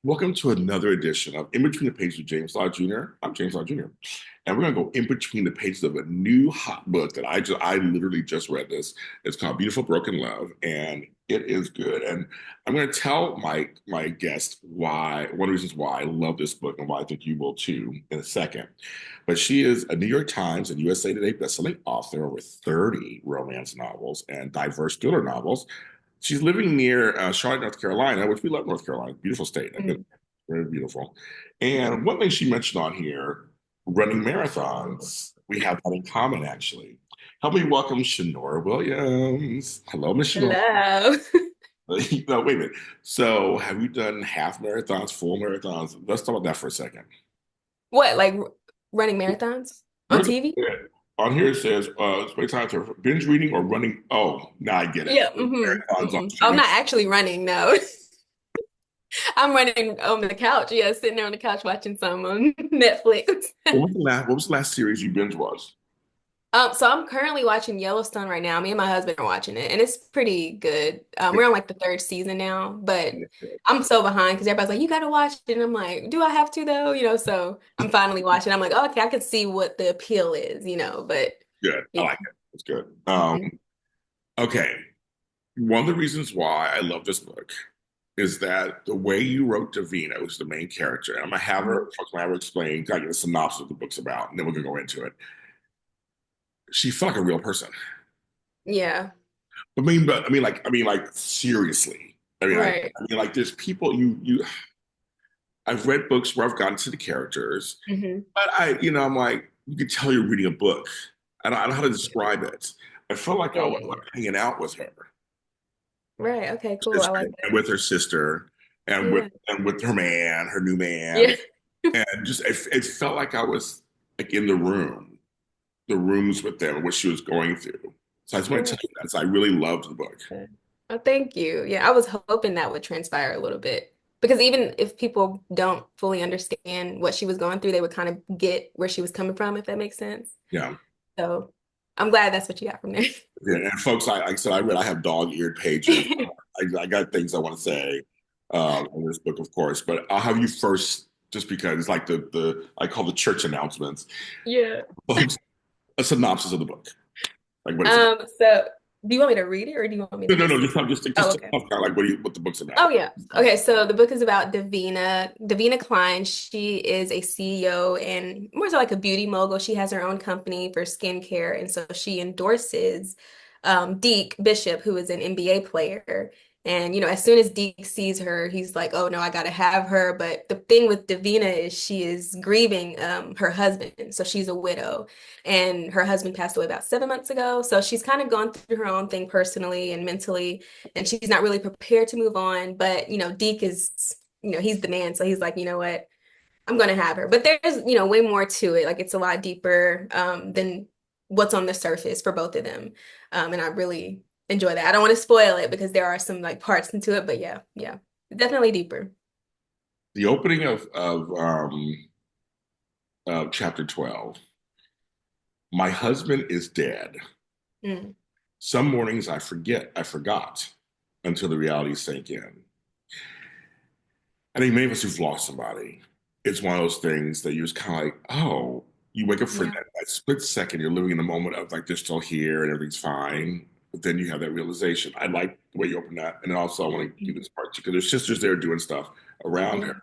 Welcome to another edition of In Between the Pages with James Lott Jr. I'm James Lott Jr. And we're gonna go in between the pages of a new hot book that I literally just read this. It's called Beautiful Broken Love, and it is good. And I'm gonna tell my guest why one of the reasons why I love this book and why I think you will too in a second. But she is a New York Times and USA Today bestselling author, over 30 romance novels and diverse thriller novels. She's living near Charlotte, North Carolina, which we love North Carolina, beautiful state. I've been Mm. very beautiful. And one thing she mentioned on here, running marathons, we have that in common actually. Help me welcome Shanora Williams. Hello, Miss Shanora. Hello. No, wait a minute. So, have you done half marathons, full marathons? Let's talk about that for a second. What, like running marathons on Yours- TV? On here it says, spend time to binge reading or running. Oh, now I get it. Yeah. Marathons on I'm streaming. not actually running, no. I'm running on the couch. Yeah, sitting there on the couch watching some on Netflix. What was the last series you binge watched? So I'm currently watching Yellowstone right now. Me and my husband are watching it, and it's pretty good. We're on like the third season now, but I'm so behind because everybody's like, "You gotta watch it," and I'm like, "Do I have to though?" So I'm finally watching. I'm like, oh, "Okay, I can see what the appeal is," but Good. I yeah. like it. It's good. Mhm. Okay. One of the reasons why I love this book is that the way you wrote Davina, who's the main character, and I'm gonna have her explain kind of the synopsis of the book's about, and then we're gonna go into it. She felt like a real person. Yeah. But I mean, like seriously. Right. Like there's people you. I've read books where I've gotten to the characters, Hmm. but I'm like, you could tell you're reading a book. I don't know how to describe it. I felt like I Yeah, was yeah, yeah. like hanging out with her. Right. Okay, cool. I Sister like and that. with her sister Yeah. and with her new man, Yeah. and just it felt like I was like in the rooms with them, what she was going through. So I just want to Right. tell you that. So I really loved the book. Oh, thank you. Yeah, I was hoping that would transpire a little bit because even if people don't fully understand what she was going through, they would kind of get where she was coming from, if that makes sense. Yeah. So I'm glad that's what you got from there. Yeah, and folks, like I said, I have dog-eared pages. I got things I want to say in this book, of course, but I'll have you first, just because it's like the I call the church announcements. Yeah. Folks, a synopsis of the book, like what it's about. So do you want me to read it or do you want me No, to no, no, just? just Oh, tell okay. us kind of like what the book's Oh about. yeah. Okay, so the book is about Davina Klein. She is a CEO and more so like a beauty mogul. She has her own company for skincare, and so she endorses Deke Bishop, who is an NBA player. And as soon as Deke sees her, he's like, "Oh no, I gotta have her." But the thing with Davina is she is grieving her husband, so she's a widow, and her husband passed away about 7 months ago. So she's kind of gone through her own thing personally and mentally, and she's not really prepared to move on. But Deke is, he's the man, so he's like, you know what, I'm gonna have her. But there's, way more to it. Like it's a lot deeper than what's on the surface for both of them. And I really enjoy that. I don't want to spoil it because there are some like parts into it, but yeah, yeah, definitely deeper. The opening of chapter 12. My husband is dead. Mm, Some mornings I forgot until the reality sank in. I think many of us who've lost somebody, it's one of those things that you're just kind of like, oh, you wake up for yeah. that split second, you're living in the moment of like they're still here and everything's fine. But then you have that realization. I like the way you open that. And then also I want to give this part too, because there's sisters there doing stuff around her. Mhm.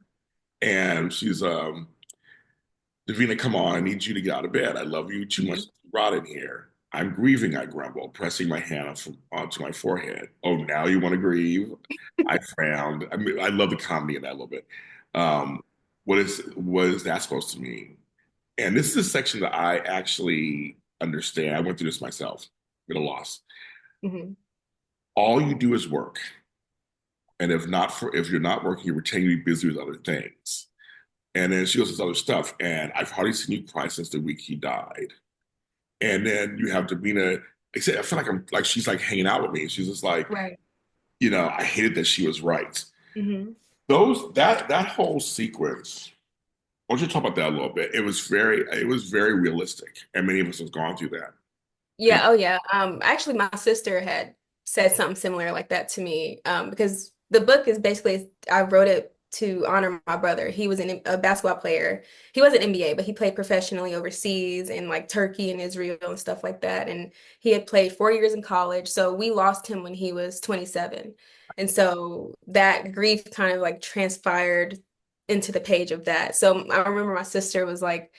And she's Davina, come on, I need you to get out of bed. I love you too much to rot in here. I'm grieving, I grumble, pressing my hand onto my forehead. Oh, now you want to grieve? I frowned. I mean, I love the comedy in that a little bit. Um, what is that supposed to mean? And this is a section that I actually understand. I went through this myself at a loss. Mhm. All you do is work. And if you're not working, you pretend to be busy with other things. And then she goes this other stuff. And I've hardly seen you cry since the week he died. And then you have Davina. I feel like I'm like she's like hanging out with me. She's just like, Right. I hated that she was right. Hmm. That whole sequence. I want you to talk about that a little bit. It was very realistic, and many of us have gone through that. And Yeah, oh yeah. Actually, my sister had said something similar like that to me. Because the book is basically, I wrote it to honor my brother. He was a basketball player. He wasn't NBA, but he played professionally overseas in like Turkey and Israel and stuff like that. And he had played 4 years in college. So we lost him when he was 27. And so that grief kind of like transpired into the page of that. So I remember my sister was like,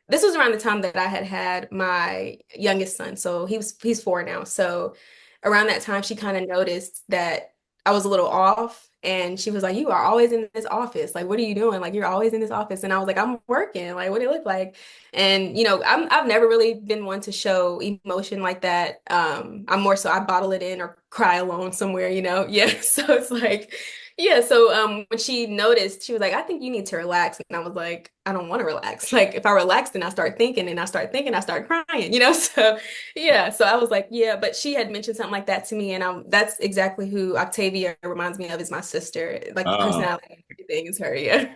this was around the time that I had had my youngest son. So he's 4 now. So around that time, she kind of noticed that I was a little off, and she was like, "You are always in this office. Like, what are you doing? Like, you're always in this office." And I was like, "I'm working. Like, what do it look like?" And I've never really been one to show emotion like that. I'm more so I bottle it in or cry alone somewhere. Yeah. So it's like. Yeah, so when she noticed, she was like, I think you need to relax. And I was like, I don't want to relax. Like if I relax, then I start thinking and I start thinking, I start crying. So yeah, so I was like, yeah, but she had mentioned something like that to me, and that's exactly who Octavia reminds me of, is my sister. Like the Uh, personality and everything is her, yeah.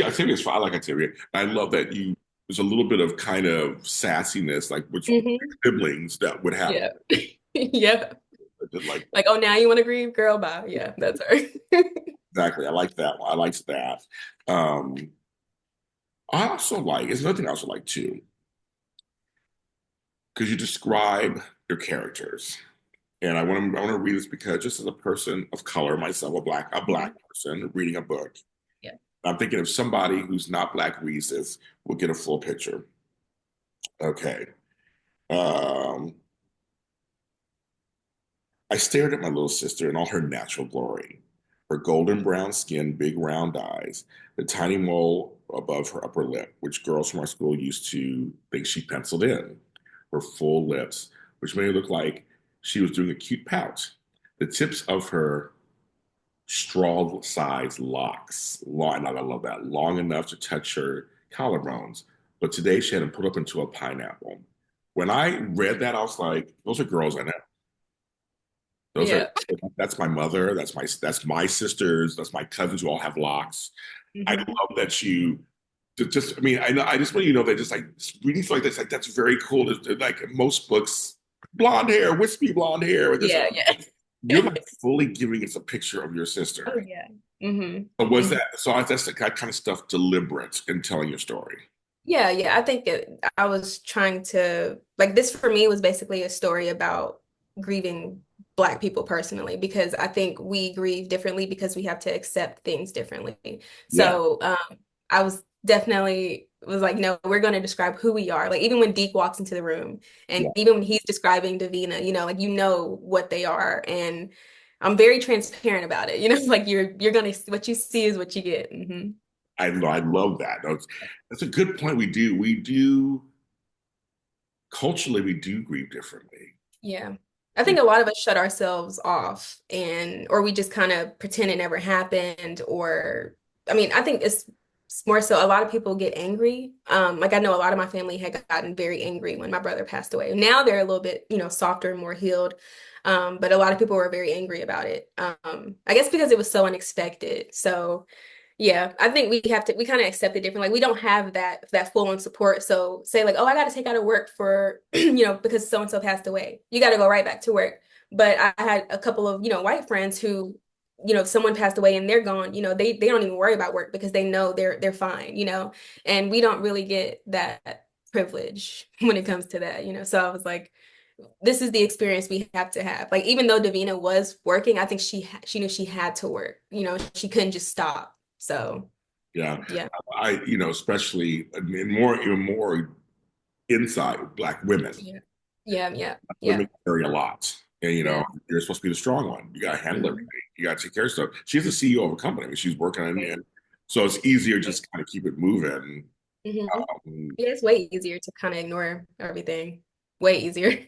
Octavia's fine. I like Octavia. I love that there's a little bit of kind of sassiness, like which Hmm. siblings that would have. Yeah. Yeah. Like Like, oh, now you want to grieve, girl? Bye. Yeah, that's her. exactly. I like that one. I like that. Um, I also like, it's another thing I also like too, because you describe your characters. And I want to read this because just as a person of color, myself, a black Mhm. person reading a book, Yeah. I'm thinking of somebody who's not black reads this will get a full picture. Okay. Um, I stared at my little sister in all her natural glory. Her golden brown skin, big round eyes, the tiny mole above her upper lip, which girls from our school used to think she penciled in. Her full lips, which made it look like she was doing a cute pout. The tips of her straw-sized locks, long, and I love that, long enough to touch her collarbones. But today she had them put up into a pineapple. When I read that, I was like, those are girls I know. Those are Yeah. that's my mother, that's my sisters, that's my cousins who all have locks. I Hmm. love that you just I mean, I just want you to know that just like reading stuff like this, like that's very cool. Like most books, blonde hair, wispy blonde hair, with this Yeah, you're yeah. like fully giving us a picture of your Oh sister. yeah. Hmm. But was Hmm. that so that's that kind of stuff deliberate in telling your story? Yeah, yeah. I think I was trying to like this for me was basically a story about grieving Black people personally, because I think we grieve differently because we have to accept things differently. Yeah. So I was definitely was like, no, we're going to describe who we are. Like even when Deke walks into the room, and Yeah. even when he's describing Davina, like what they are, and I'm very transparent about it. Like you're gonna what you see is what you get. Hmm. I love that. That's a good point. We do culturally we do grieve differently. Yeah. I think a lot of us shut ourselves off, or we just kind of pretend it never happened, or I mean, I think it's more so a lot of people get angry. Like I know a lot of my family had gotten very angry when my brother passed away. Now they're a little bit, softer and more healed. But a lot of people were very angry about it. I guess because it was so unexpected. So yeah, I think we kind of accept it different. Like we don't have that full on support. So say like, oh, I got to take out of work for, because so and so passed away. You got to go right back to work. But I had a couple of, white friends who, if someone passed away and they're gone, they don't even worry about work because they know they're fine. And we don't really get that privilege when it comes to that. So I was like, this is the experience we have to have. Like even though Davina was working, I think she knew she had to work. She couldn't just stop. So Yeah. yeah. Especially and even more inside Black women. Yeah. Yeah. Yeah. Yeah. Women carry a lot. And Yeah. you're supposed to be the strong one. You gotta handle everything. Mhm. You gotta take care of stuff. She's the CEO of a company. I mean, she's working on it. So it's easier just kind of keep it moving. Mm-hmm. Um, Yeah, it's way easier to kind of ignore everything. Way easier.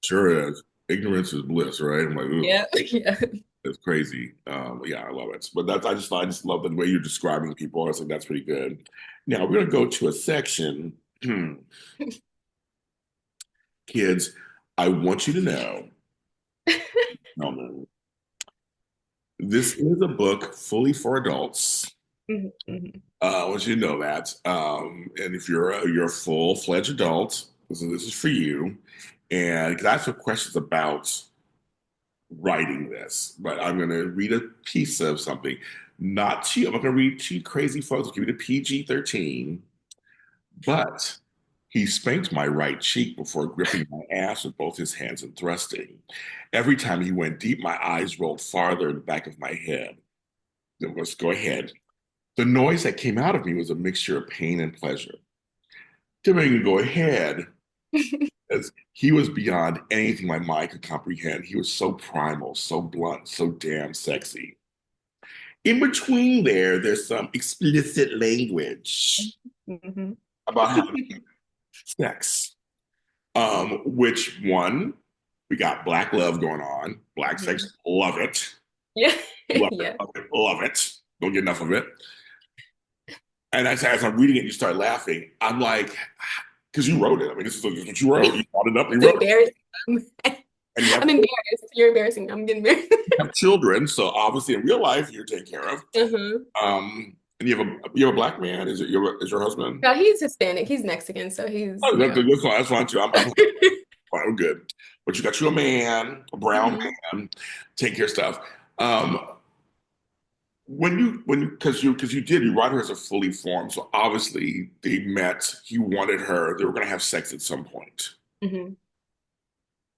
sure is. Ignorance is bliss, right? I'm like, ooh, Yeah. Yeah. it's crazy. Yeah, I love it. But I just love the way you're describing people. I think that's pretty good. Now we're gonna go to a section. Kids, I want you to know, Melvin, this is a book fully for adults. Mhm. Mhm. I want you to know that. And if you're a full-fledged adult, this is for you. And 'cause I have some questions about writing this, but I'm going to read a piece of something. Not too, I'm not going to read too crazy folks. Give it a PG-13. But he spanked my right cheek before gripping my ass with both his hands and thrusting. Every time he went deep, my eyes rolled farther in the back of my head. Then let's go ahead. The noise that came out of me was a mixture of pain and pleasure. Then go ahead, as he was beyond anything my mind could comprehend. He was so primal, so blunt, so damn sexy. In between there's some explicit language Hmm. about having sex. Which one? We got black love going on. Black Hmm. sex, love it. Yeah. Love it, Yeah. love it, love it. Don't get enough of it. And as I'm reading it, you start laughing. I'm like, because you wrote it. I mean, this is what you wrote. You thought it up, you It's wrote it. embarrassing. And you I'm embarrassed. You're embarrassing. I'm getting embarrassed. have children, so obviously in real life you're taken care of. Uh-huh. And you have a black man. Is your husband? No, he's Hispanic. He's Mexican, so he's, Oh, you know. that's fine too. I'm fine. I'm good. But you got you a man, a brown Hmm. man, take care of stuff. Um, because you write her as a fully formed, so obviously they met. He wanted her. They were going to have sex at some point. Hmm.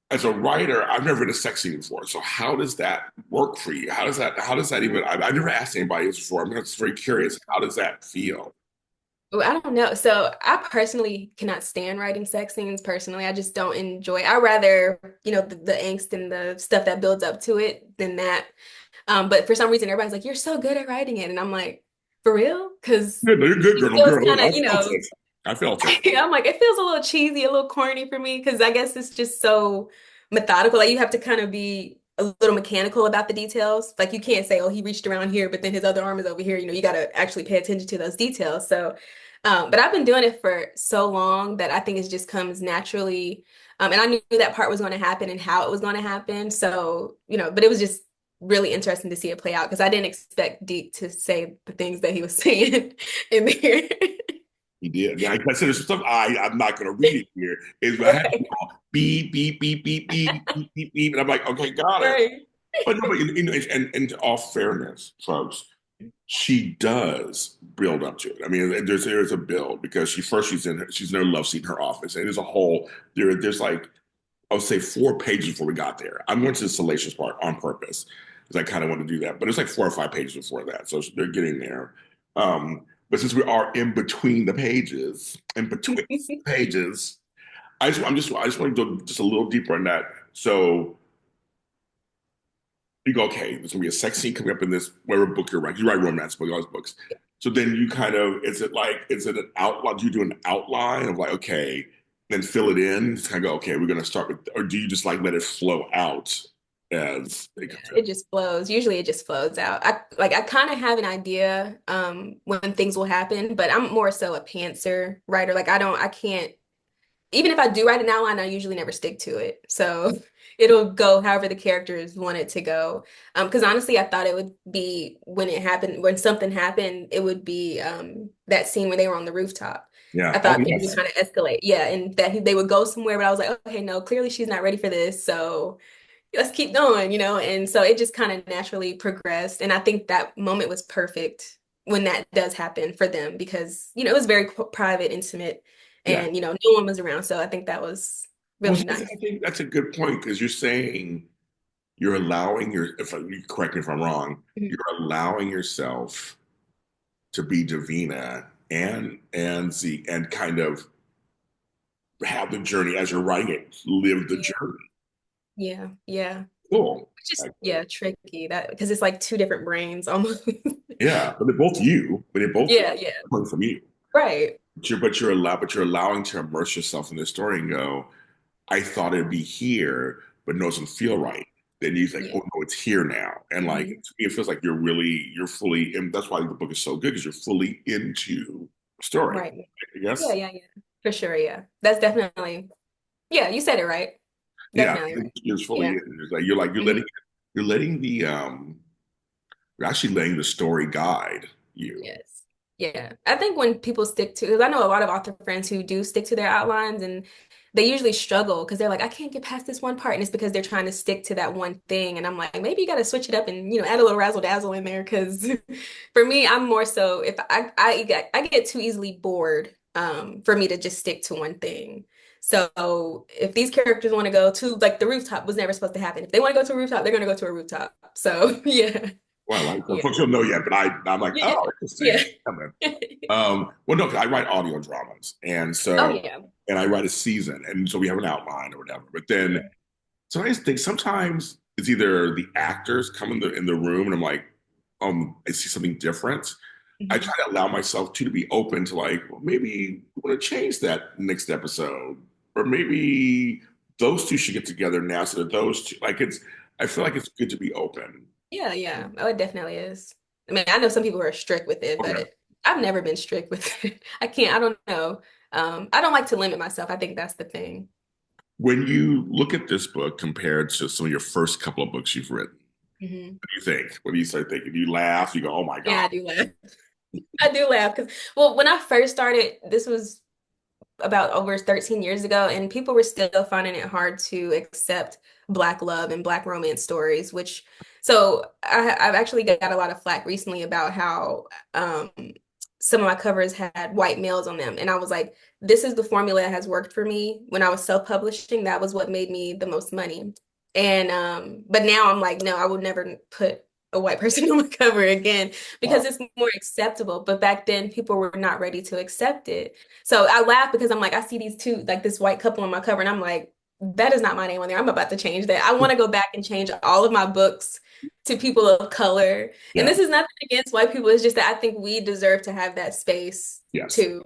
As a writer, I've never been a sex scene before. So how does that work for you? How does that even? I've never asked anybody this before. I'm just very curious. How does that feel? Well, I don't know. So I personally cannot stand writing sex scenes personally. I just don't enjoy. I rather, the angst and the stuff that builds up to it than that. But for some reason, everybody's like, "You're so good at writing it," and I'm like, "For real?" Because Yeah, no, you're good, it girl. feels Girl, look, kind I of, felt it. I felt it. I'm like, it feels a little cheesy, a little corny for me because I guess it's just so methodical. Like you have to kind of be a little mechanical about the details. Like you can't say, "Oh, he reached around here, but then his other arm is over here." You got to actually pay attention to those details. So, but I've been doing it for so long that I think it just comes naturally. And I knew that part was going to happen and how it was going to happen. So, but it was just really interesting to see it play out because I didn't expect Deke to say the things that he was saying in there. He did. Yeah, like I said, there's some stuff I'm not going to read it here. Is I had to Right. go beep beep beep beep beep beep beep beep, and I'm like, okay, got it. Right. But no, but and to all fairness, folks, she does build up to it. I mean, there's a build because she's in her love seat in her office, and there's a whole there's like I would say 4 pages before we got there. I'm going to the salacious part on purpose because I kind of want to do that, but it's like 4 or 5 pages before that, so they're getting there. But since we are in between the pages, in between the pages, I just want to go just a little deeper on that. So you go, okay, there's gonna be a sex scene coming up in this whatever book you're writing. You write romance book, all those books. So then you kind of, is it an outline? Do you do an outline of like, okay, then fill it in? Just kind of go, okay, we're gonna start with, or do you just like let it flow out as it Yeah, comes in? it just flows. Usually it just flows out. I kind of have an idea when things will happen, but I'm more so a pantser writer. Like I can't even if I do write an outline, I usually never stick to it. So it'll go however the characters want it to go. Because honestly, I thought it would be when something happened, it would be that scene where they were on the rooftop. I Yeah. Oh thought things would yes. kind of escalate. Yeah, and that they would go somewhere, but I was like, okay, no, clearly she's not ready for this. So let's keep going. And so it just kind of naturally progressed. And I think that moment was perfect when that does happen for them because, it was very private, intimate, Yeah. and, no one was around. So I think that was Well, really I nice. think that's a good point because you're saying you're allowing you correct me if I'm wrong, Mhm. you're allowing yourself to be Davina and Zeke and kind of have the journey as you're writing it, live the Yeah, journey. yeah, yeah. Cool. Which is, Excellent. yeah, tricky that because it's like two different brains almost. Yeah, but they're both you, but they're both Yeah, yeah. coming from you. Right. But you're allowing to immerse yourself in the story and go, I thought it'd be here, but no, it doesn't feel right. Then you think, Yeah. oh no, it's here now. And like to Hmm. me, it feels like you're fully, and that's why the book is so good because you're fully into the story. Right. I Yeah, guess. yeah, yeah. For sure, yeah. That's definitely, yeah, you said it right. Yeah, Definitely right. it's fully Yeah. in. It's like you're Hmm. letting you're actually letting the story guide you. Yes. Yeah. I think when people stick to, because I know a lot of author friends who do stick to their outlines and they usually struggle because they're like, I can't get past this one part. And it's because they're trying to stick to that one thing. And I'm like, maybe you got to switch it up and, add a little razzle dazzle in there. Because for me, I'm more so if I get too easily bored for me to just stick to one thing. So if these characters want to go to like the rooftop was never supposed to happen. If they want to go to a rooftop, they're going to go to a rooftop. So yeah. Well, like some Yeah. folks don't know yet, but I'm like, Yeah. oh, interesting. Yeah. Well, no, 'cause I write audio dramas, and Oh so yeah. and I write a season, and so we have an outline or whatever. But then so I just think sometimes it's either the actors come in the room, and I'm like, I see something different. I Mhm. try to allow myself to be open to like, well, maybe I want to change that next episode, or maybe those two should get together now, so that those two, like it's. I feel like it's good to be open. Yeah, yeah. Oh, it definitely is. I mean, I know some people who are strict with it, Okay. but I've never been strict with it. I don't know. I don't like to limit myself. I think that's the thing. When you look at this book compared to some of your first couple of books you've written, Hmm. what do you think? What do you start thinking? Do you laugh? You go, oh my Yeah, God. I do laugh. I do laugh because, well, when I first started, this was about over 13 years ago, and people were still finding it hard to accept Black love and Black romance stories, so I've actually got a lot of flack recently about how um, some of my covers had white males on them. And I was like, this is the formula that has worked for me. When I was self-publishing, that was what made me the most money. And but now I'm like, no, I would never put a white person on my cover again Wow. because it's more acceptable. But back then people were not ready to accept it. So I laugh because I'm like, I see these two, like this white couple on my cover, and I'm like, that is not my name on there. I'm about to change that. I want to go back and change all of my books to people of color. And Yeah. this is nothing against white people. It's just that I think we deserve to have that space Yes. too.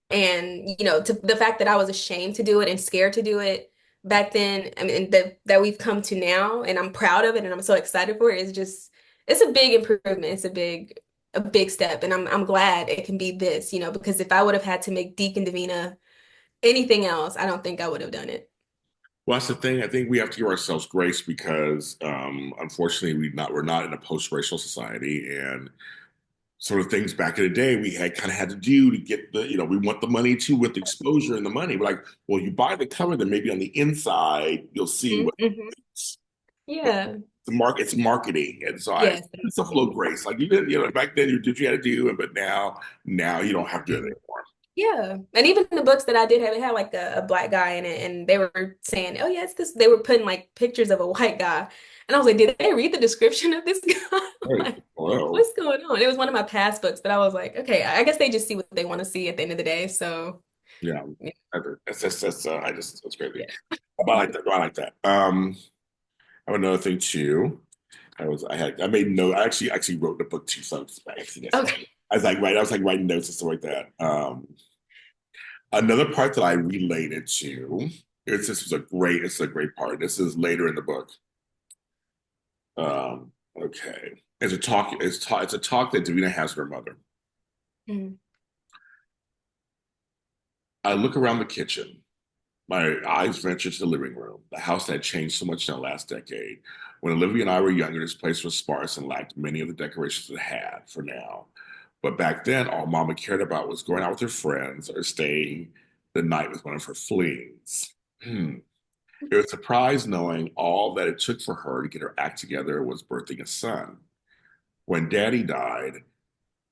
And, to the fact that I was ashamed to do it and scared to do it back then, I mean, that we've come to now, and I'm proud of it and I'm so excited for it, is just, it's a big improvement. It's a big step. And I'm glad it can be this, because if I would have had to make Deacon Davina anything else, I don't think I would have done it. Well, that's the thing. I think we have to give ourselves grace because, unfortunately, we're not in a post-racial society, and sort of things back in the day we had kind of had to do to get we want the money too with the exposure and the money. We're like, well, you buy the cover, then maybe on the inside you'll see what Mm-hmm. it's. But Yeah. it's marketing, and so Yes. it's a flow grace. Like you did, back then you did what you had to do, but now you don't have to do it anymore. Yeah. And even the books that I did have, it had like a black guy in it, and they were saying, oh, yeah, it's this. They were putting like pictures of a white guy. And I was like, did they read the description of this guy? Right. Like, Well, what's going on? It was one of my past books, but I was like, okay, I guess they just see what they want to see at the end of the day. So, yeah, yeah. that's that's crazy. Yeah. But I like that. I like that. I have another thing too. I made note. I actually wrote the book too, so by accident. Okay. I was like writing notes and stuff like that. Another part that I related to it's a great part. This is later in the book. Okay. It's a talk that Davina has with her mother. Mm. I look around the kitchen. My eyes venture to the living room, the house that had changed so much in the last decade. When Olivia and I were younger, this place was sparse and lacked many of the decorations it had for now. But back then, all Mama cared about was going out with her friends or staying the night with one of her flings. It was a surprise knowing all that it took for her to get her act together was birthing a son. When Daddy died,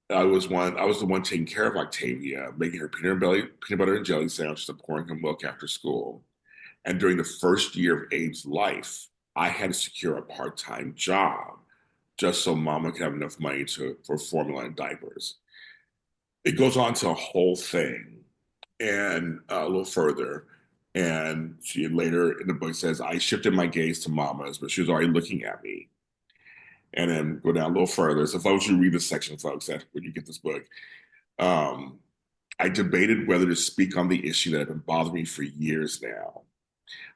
I was the one taking care of Octavia, making her peanut butter and jelly sandwiches and pouring her milk after school. And during the first year of Abe's life, I had to secure a part-time job just so Mama could have enough money for formula and diapers. It goes on to a whole thing and a little further. And she later in the book says, I shifted my gaze to Mama's, but she was already looking at me. And then go down a little further. So, folks, you read this section, folks, when you get this book. Um, I debated whether to speak on the issue that had been bothering me for years now.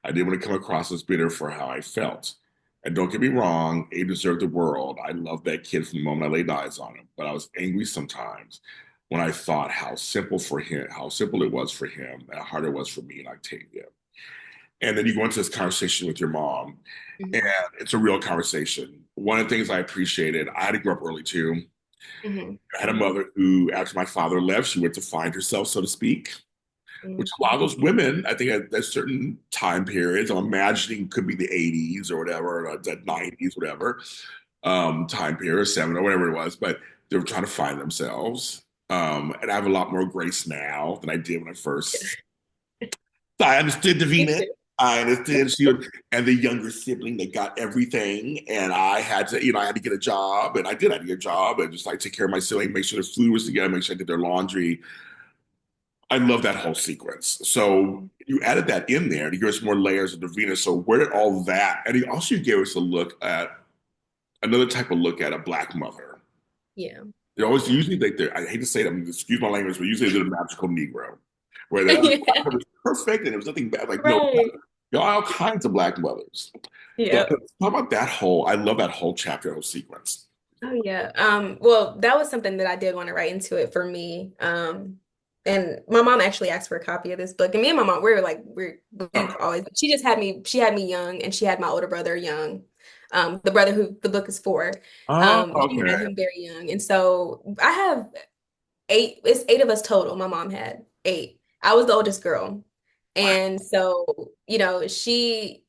I didn't want to come across as bitter for how I felt. And don't get me wrong, Abe deserved the world. I loved that kid from the moment I laid eyes on him. But I was angry sometimes when I thought how simple it was for him, and how hard it was for me and Octavia. And then you go into this conversation with your mom, and Mhm. it's a real conversation. One of the things I appreciated, I had to grow up early too. Mhm. I had a mother who, after my father left, she went to find herself, so to speak. which a lot of those women, I think at certain time periods, I'm imagining could be the 80s or whatever, or the 90s, whatever, time period, seven or whatever it was, but they were trying to find themselves. And I have a lot more grace now than I did when I first. So I understood Me Davina. too. I understood she was, and the younger sibling that got everything, and I had to, I had to get a job, and I did. I had to get a job, and just like take care of my sibling, make sure their food was together, make sure I did their laundry. I love that whole sequence. So you added that in there to give us more layers of Davina. So where did all that? And he also gave us a look at another type of look at a black mother. Yeah. They always usually I hate to say that, excuse my language, but usually they're the magical Negro, where the other black Yeah. mother was perfect and there was nothing bad. Like, no, Right. there are all kinds of black mothers. So Yep. talk about that whole, I love that whole chapter, whole sequence. Oh yeah. Well, that was something that I did want to write into it for me. And my mom actually asked for a copy of this book. And me and my mom, we've Okay. always she had me young and she had my older brother young. The brother who the book is for. Oh, She had okay. him very young. And so I have it's eight of us total. My mom had eight. I was the oldest girl. Wow. And so, it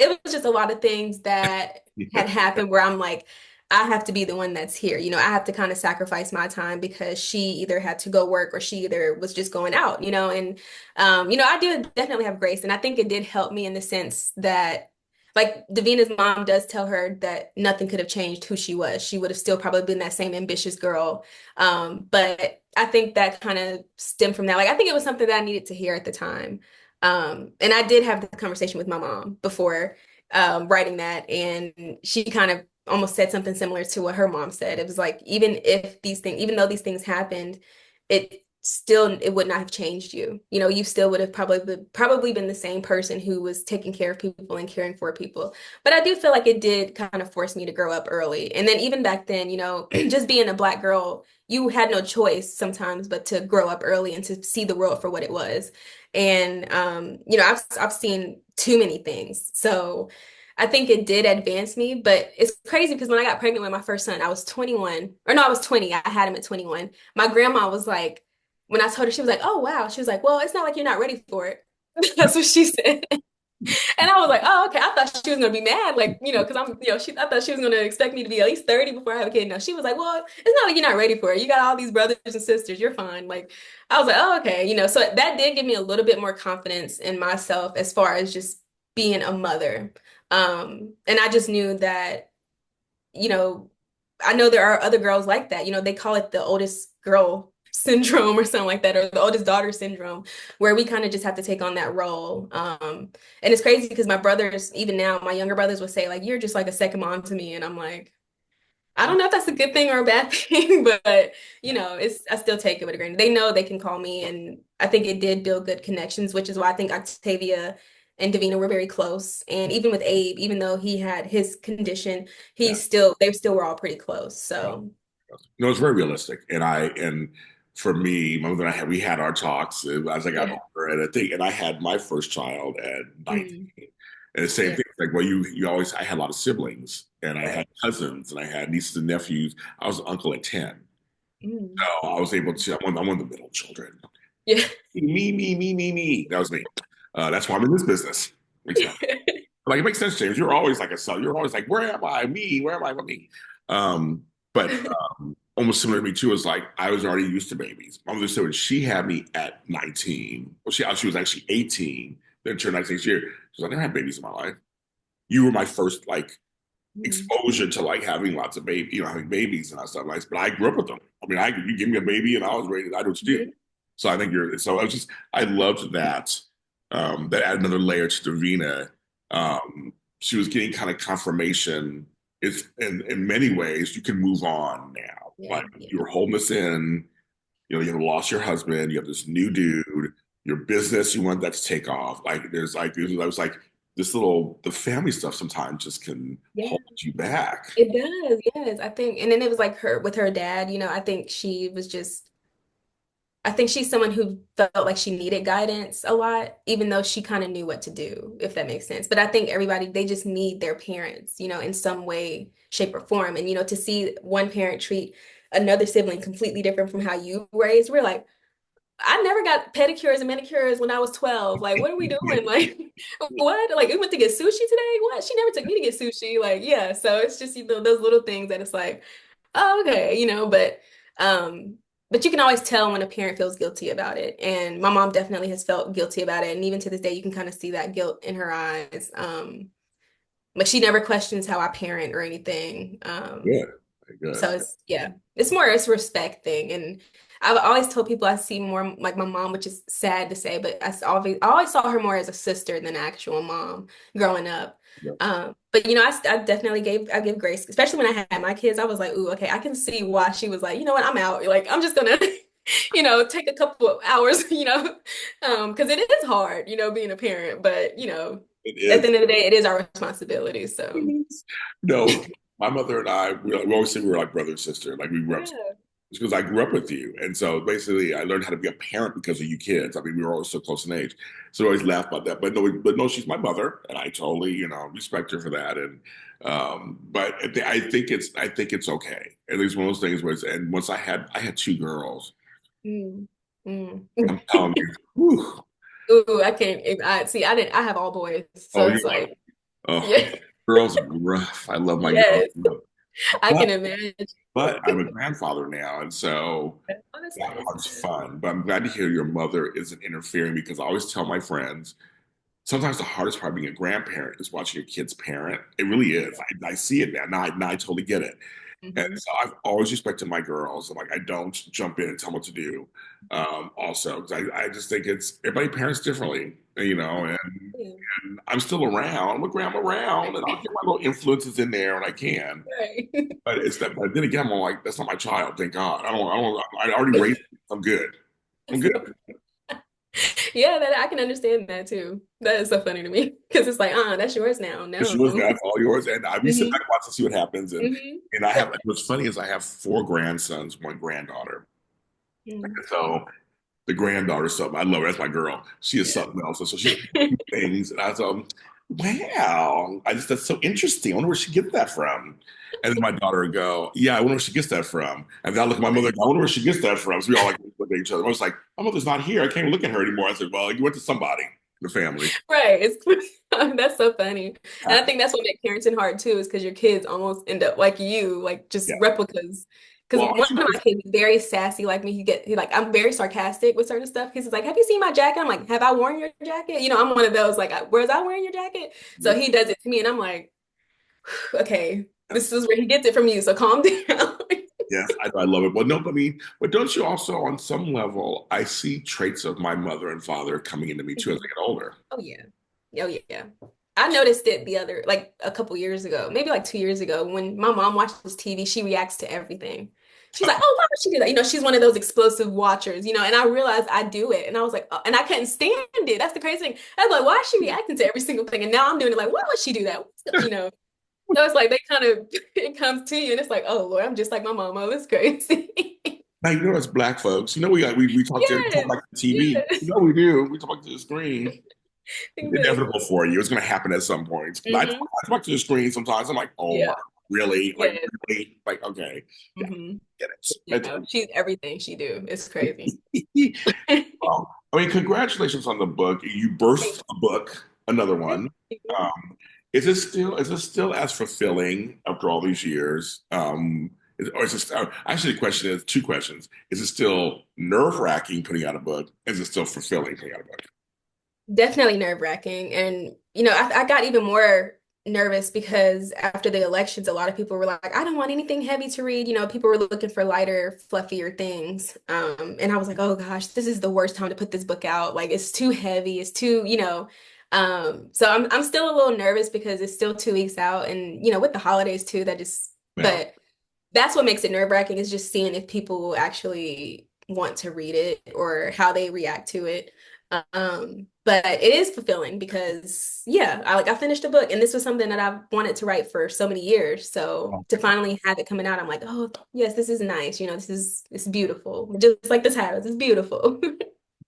was just a lot of things that had happened where I'm like, I have to be the one that's here. I have to kind of sacrifice my time because she either had to go work or she either was just going out, and I do definitely have grace. And I think it did help me in the sense that like Davina's mom does tell her that nothing could have changed who she was. She would have still probably been that same ambitious girl. But I think that kind of stemmed from that. Like I think it was something that I needed to hear at the time. And I did have the conversation with my mom before writing that, and she kind of almost said something similar to what her mom said. It was like, even though these things happened, it would not have changed you. You still would have probably been the same person who was taking care of people and caring for people. But I do feel like it did kind of force me to grow up early. And then even back then, just being a black girl, you had no choice sometimes but to grow up early and to see the world for what it was. And I've seen too many things. So I think it did advance me, but it's crazy because when I got pregnant with my first son, I was 21, or no, I was 20. I had him at 21. My grandma was like, when I told her, she was like, "Oh wow." She was like, "Well, it's not like you're not ready for it." That's what she said. And I was like, "Oh, okay." I thought she was gonna be mad, like, because I thought she was gonna expect me to be at least 30 before I have a kid. No, she was like, "Well, it's not like you're not ready for it. You got all these brothers and sisters. You're fine." Like, I was like, "Oh, okay." So that did give me a little bit more confidence in myself as far as just being a mother. And I just knew that, you know, I know there are other girls like that. They call it the oldest girl syndrome or something like that, or the oldest daughter syndrome, where we kind of just have to take on that role. And it's crazy because my brothers, even now, my younger brothers would say, like, "You're just like a second mom to me." And I'm like, I don't know if that's a good thing or a bad thing, but I still take it with a grain. They know they can call me, and I think it did build good connections, which is why I think Octavia and Davina were very close. And even with Abe, even though he had his condition, Yeah. they still were all pretty close. So, No, it's very realistic. And for me, my mother and we had our talks as I got yeah. older. And I had my first child at 19. Mm, And the same yeah. thing, like, well, you always, I had a lot of siblings and I had Right. cousins and I had nieces and nephews. I was an uncle at 10. Mm. So I was able to, I'm one of the middle children. Yeah. Me, me, me, me, me. That was me. That's why I'm in this business. Makes sense. Like, it makes sense, James. You're always like a son. You're always like, where am I? Me, where am I? Me. But almost similar to me too is like I was already used to babies. My mother said when she had me at 19, well, she was actually 18, then turned 19 next year. She was like, I never had babies in my life. You were my first like Mm. exposure to like having lots of having babies and stuff like that. But I grew up with them. I mean, you give me a baby and I was ready. I do what you do. Mhm. So I think I loved that. That added another layer to Davina. She was getting kind of confirmation. It's in many ways you can move on now. Yeah. Like Yeah. you were holding this in, you have lost your husband, you have this new dude, your business, you want that to take off. Like I was like the family stuff sometimes just can Yeah. hold you back. It does. Yes. I think, and then it was like her with her dad, I think she's someone who felt like she needed guidance a lot, even though she kind of knew what to do, if that makes sense. But I think everybody, they just need their parents, in some way, shape, or form. And, to see one parent treat another sibling completely different from how you were raised, we're like, I never got pedicures and manicures when I was 12. Like, what are we doing? Like, what? Like, we went to get sushi today? What? She never took me to get sushi. Like, yeah. So it's just, those little things that it's like, oh, okay, um, but you can always tell when a parent feels guilty about it. And my mom definitely has felt guilty about it. And even to this day, you can kind of see that guilt in her eyes. But she never questions how I parent or anything. Good. Good. So it's more it's a respect thing. And I've always told people I see more like my mom, which is sad to say, but I always saw her more as a sister than an actual mom growing up. Yeah. But I definitely I give grace, especially when I had my kids. I was like, ooh, okay, I can see why she was like, you know what, I'm out. Like, I'm just gonna, take a couple of hours, because it is hard, being a parent. But It at the is. end of the day, it is our responsibility. So No, my mother and I, we always say we were like brother and sister. Like we grew up yeah. because I grew up with you. And so basically I learned how to be a parent because of you kids. I mean, we were always so close in age. So I always laugh about that. But no, she's my mother and I totally, respect her for that. And but I think it's okay. At least one of those things where and once I had two girls. Mm. Mm. I'm telling you, whew, Ooh, I can't. I have all boys, oh, so you're it's like, like, oh, yeah, girls are rough. I love my girls. yes, I But can imagine. I'm a grandfather now, and so Oh, that's that nice. part's fun. But I'm glad to hear your mother isn't interfering because I always tell my friends sometimes the hardest part of being a grandparent is watching your kids parent. It really is. I see it now. Now I totally get it. And Hmm. so I've always respected my girls. I'm like, I don't jump in and tell them what to do. Also, because I just think it's everybody parents differently, Yeah. and I'm still around. I'm a grandma around, and I'll get my little influences in there when I can. Right. But it's that. But then again, I'm like, that's not my child. Thank God. I already raised it. I'm good. I'm good. So, yeah, that I can understand that too. That is so funny to me because it's like, that's yours now. It's No. yours now. It's all yours. And we sit Hmm. back and watch to see what happens. Hmm. And I have. What's funny is I have four grandsons, one granddaughter. Hmm. And so the granddaughter is something. I love her. That's my girl. She is Yeah. something else. And so she's things. And I was wow. That's so interesting. I wonder where she gets that from. And then my daughter would go, yeah, I wonder where she gets that from. And then I look at my mother, I wonder where she gets that from. So we all like look at each other. I was like, my mother's not here. I can't even look at her anymore. I said, well, you went to somebody in the family. Right. That's so funny. And I think that's what makes parenting hard too, is because your kids almost end up like you, like just Yeah. replicas. Because Well, one of my kids is very sassy like me. I'm very sarcastic with certain stuff. He's like, have you seen my jacket? I'm like, have I worn your jacket? I'm one of those like, where's I wearing your jacket? So he does it to me and I'm like, okay, this is where he gets it from you. So calm down. yes, I love it. Well, no, I mean, but don't you also, on some level, I see traits of my mother and father coming into me too as I get older. Oh yeah. Oh yeah. I noticed it like a couple years ago, maybe like 2 years ago, when my mom watches TV, she reacts to everything. She's like, "Oh, why would she do that?" She's one of those explosive watchers, and I realized I do it. And I was like, oh, and I couldn't stand it. That's the crazy thing. I was like, why is she reacting to every single thing? And now I'm doing it like, why would she do that? So it's like they kind of it comes to you, and it's like, oh Lord, I'm just like my mama. That's crazy. Now, as black folks, we talk Yes. like the TV. Yes. We do. We talk to the screen. It's inevitable Exactly. for you. It's going to happen at some point. Hmm. I talk to the screen sometimes. I'm like, oh Yeah. my, really? Like, Yes. really? Like, okay. Yeah, Hmm. get it. She's everything she do. It's crazy. Well, I mean, congratulations on the book. You birthed a book, another one. Um, is it still as fulfilling after all these years? Or is it, actually, the question is two questions. Is it still nerve-wracking putting out a book? Is it still fulfilling putting out a book? Definitely nerve-wracking. And, I got even more nervous because after the elections, a lot of people were like, I don't want anything heavy to read. People were looking for lighter, fluffier things. And I was like, oh gosh, this is the worst time to put this book out. Like it's too heavy. It's too, so I'm still a little nervous because it's still 2 weeks out and, with the holidays too, Yeah. but that's what makes it nerve-wracking is just seeing if people will actually want to read it or how they react to it. But it is fulfilling because yeah, I finished a book and this was something that I've wanted to write for so many years. So to finally have it coming out, I'm like, oh yes, this is nice. It's beautiful. Just like the title, it's beautiful.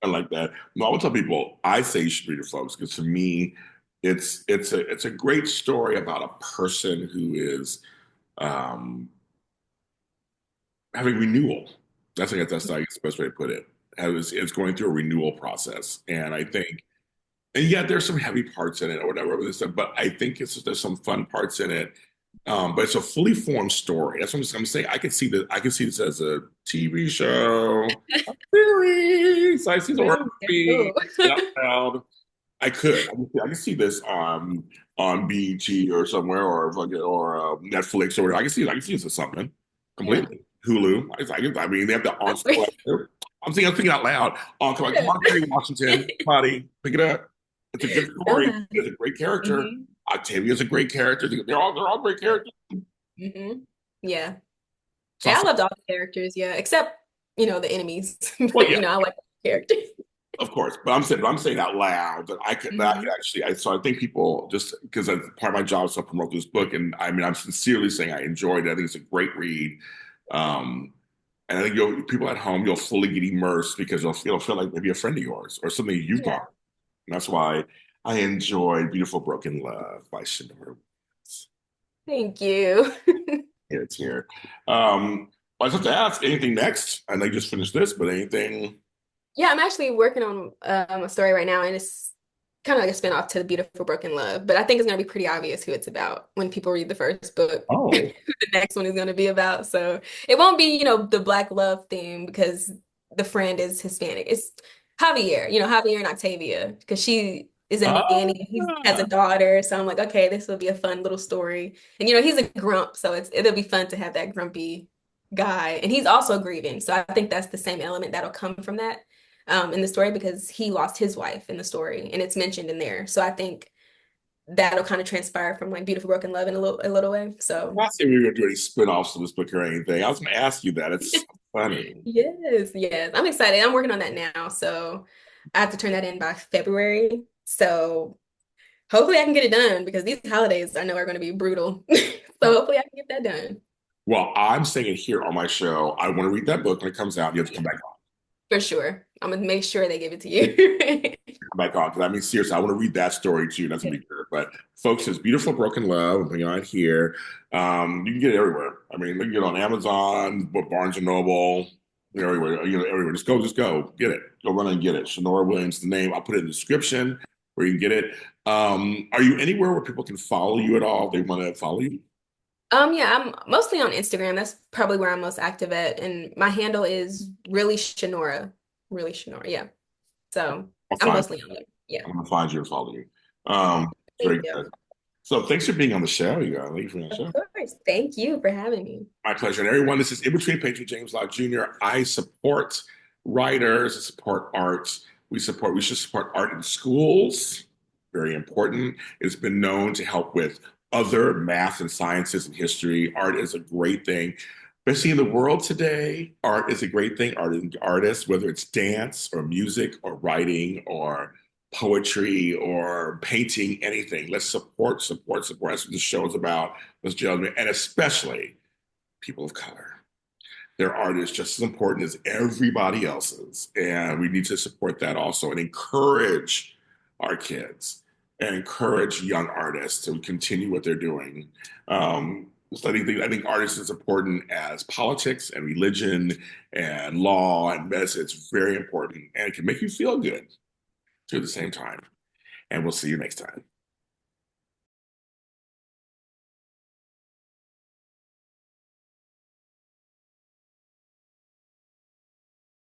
I like that. No, I would tell people I say you should read it, folks, because to me, it's a great story about a person who is um, having renewal. That's I guess that's the best way to put it. is going through a renewal process, and I think, and yeah, there's some heavy parts in it or whatever with this stuff, but I think there's some fun parts in it. But it's a fully formed story. That's what I'm saying. I can see this as a TV show, a series. I see the horror Really? movie. Oh. Out loud. I can see this on BET or somewhere or Netflix or whatever. I can see this as something Yeah. completely. Hulu. I mean, they have the on. I'm thinking out loud. Oh, come Yeah. on, Kerry Washington, buddy, pick it up. It's a good Know story. about It's it. a great character. Hmm. Octavia's a great character. They're all great characters. Hmm. Yeah. So, Yeah, I loved all the characters, yeah, except, the enemies. well, But, yeah, I like the characters. of course. But I'm saying out loud that I could Hmm. actually. So I think people just because part of my job is to promote this book, and I mean I'm sincerely saying I enjoyed it. I think it's a great read. Um, and I think people at home, you'll fully get immersed because you'll feel like maybe a friend of yours or something you've gone. Yeah. And that's why I enjoyed Beautiful Broken Love by Shanora Williams. Thank you. Yeah, it's here. I just have to ask, anything next? I know you just finished this, but anything? Yeah, I'm actually working on a story right now, and it's kind of like a spinoff to The Beautiful Broken Love. But I think it's going to be pretty obvious who it's about when people read the first book, who Oh, the next one is going to be about. So it won't be, the Black love theme because the friend is Hispanic. It's Javier, Javier and Octavia, because she is a nanny. He has a ah, daughter. So I'm like, okay, this will be a fun little story. And, he's a grump. So it'll be fun to have that grumpy guy. And he's also grieving. So I think that's the same element that'll come from that in the story because he lost his wife in the story and it's mentioned in there. So I think that'll kind of transpire from like Beautiful Broken Love in a little way. I'm So not saying we were going to do any spin-offs of this book or anything. I was going to ask you that. It's so funny. yes, yes. I'm excited. I'm working on that now. So I have to turn that in by February. So hopefully I can get it done because these holidays I know are going to be brutal. So hopefully I can get that done. Well, I'm saying it here on my show. I want to read that book when it comes out. You have to come back on. For sure. I'm gonna make sure they give it to you. Come back on. Because I mean, seriously, I want to read that story too. That's going to be good. But folks, it's Beautiful Broken Love. I'm putting it on here. You can get it everywhere. I mean, you can get it on Amazon, Barnes and Noble, everywhere. Everywhere. Just go get it. Go run and get it. Shanora Williams, the name. I'll put it in the description where you can get it. Are you anywhere where people can follow you at all? They want to follow you? Yeah, I'm mostly on Instagram. That's probably where I'm most active at. And my handle is really Shanora. Really Shanora, yeah. So I'll I'm find. mostly on there. Yeah. I'm gonna find you and follow you. Okay. Thank Very you. good. So thanks for being on the show, you guys. Thank you for being on the Of show. course. Thank you for having me. My pleasure. And everyone, this is In Between Page with James Lott Jr. I support writers, I support arts. We should support art in schools. Very important. It's been known to help with other math and sciences and history. Art is a great thing. Especially in the world today, art is a great thing. Artists, whether it's dance or music or writing or poetry or painting, anything. Let's support, support, support. That's what this show is about, Miss Gentlemen, and especially people of color. Their art is just as important as everybody else's. And we need to support that also and encourage our kids and encourage young artists to continue what they're doing. So I think art is as important as politics and religion and law and medicine. It's very important and it can make you feel good too at the same time. And we'll see you next time.